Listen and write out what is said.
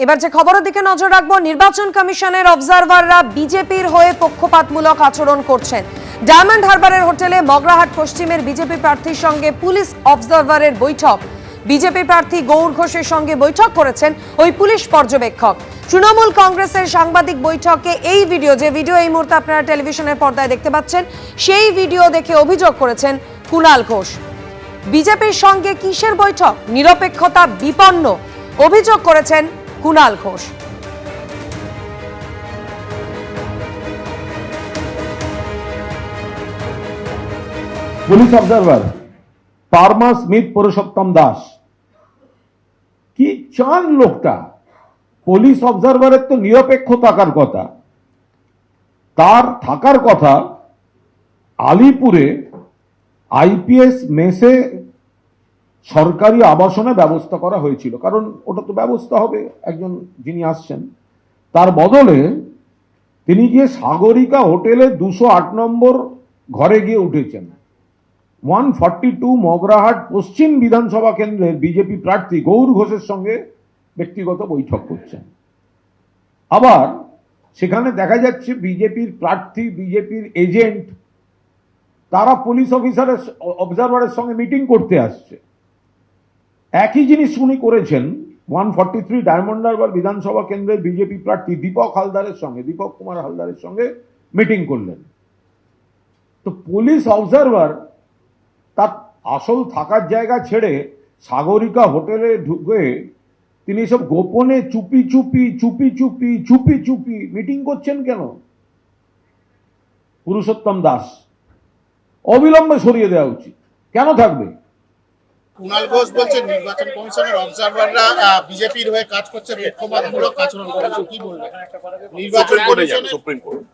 এবার যে খবরের দিকে নজর রাখবো, নির্বাচন কমিশনের অবজারভাররা বিজেপির হয়ে পক্ষপাতমূলক আচরণ করছেন। ডায়মন্ড হারবারের হোটেলে মগরাহাট পশ্চিমের বিজেপি প্রার্থীর সঙ্গে পুলিশ অবজারভারের বৈঠক। বিজেপি প্রার্থী গৌর ঘোষের সঙ্গে বৈঠক করেছেন ওই পুলিশ পর্যবেক্ষক। তৃণমূল কংগ্রেসের সাংবাদিক বৈঠকে এই ভিডিও এই মুহূর্তে আপনারা টেলিভিশনের পর্দায় দেখতে পাচ্ছেন, সেই ভিডিও দেখে অভিযোগ করেছেন কুণাল ঘোষ। বিজেপির সঙ্গে কিসের বৈঠক? নিরপেক্ষতা বিপন্ন অভিযোগ করেছেন Kunal Ghosh. Police observer পারমা Smith Purushottam Das কি চান লোকটা? পুলিশ অবজারভারের তো নিরপেক্ষ থাকার কথা, তার থাকার কথা আলিপুরে আইপিএস মেসে সরকারি আবাসনে ব্যবস্থা করা হয়েছিল, কারণ ওটা তো ব্যবস্থা হবে একজন যিনি আসছেন, তার বদলে তিনি গিয়ে সাগরিকা হোটেলে 208 নম্বর ঘরে গিয়ে উঠেছেন। 142 মগরাহাট পশ্চিম বিধানসভা কেন্দ্রের বিজেপি প্রার্থী গৌর ঘোষের সঙ্গে ব্যক্তিগত বৈঠক করছেন। আবার সেখানে দেখা যাচ্ছে বিজেপির প্রার্থী, বিজেপির এজেন্ট, তারা পুলিশ অফিসারের অবজারভারের সঙ্গে মিটিং করতে আসছে। একই জিনিস উনি করেছেন 143 ডায়মন্ড হারবার বিধানসভা কেন্দ্রের বিজেপি প্রার্থী দীপক কুমার হালদারের সঙ্গে মিটিং করলেন। তো পুলিশ অবজারভার তার আসল থাকার জায়গা ছেড়ে সাগরিকা হোটেলে ঢুকে তিনি সব গোপনে চুপি চুপি মিটিং করছেন কেন? পুরুষোত্তম দাস অবিলম্বে সরিয়ে দেওয়া উচিত। কেন থাকবে? কুণাল ঘোষ বলছেন নির্বাচন কমিশনের অবজারভাররা বিজেপির হয়ে কাজ করছে, পক্ষপাতমূলক আচরণ করছে, কি বলবেন? নির্বাচন কমিশনের সুপ্রিম কোর্ট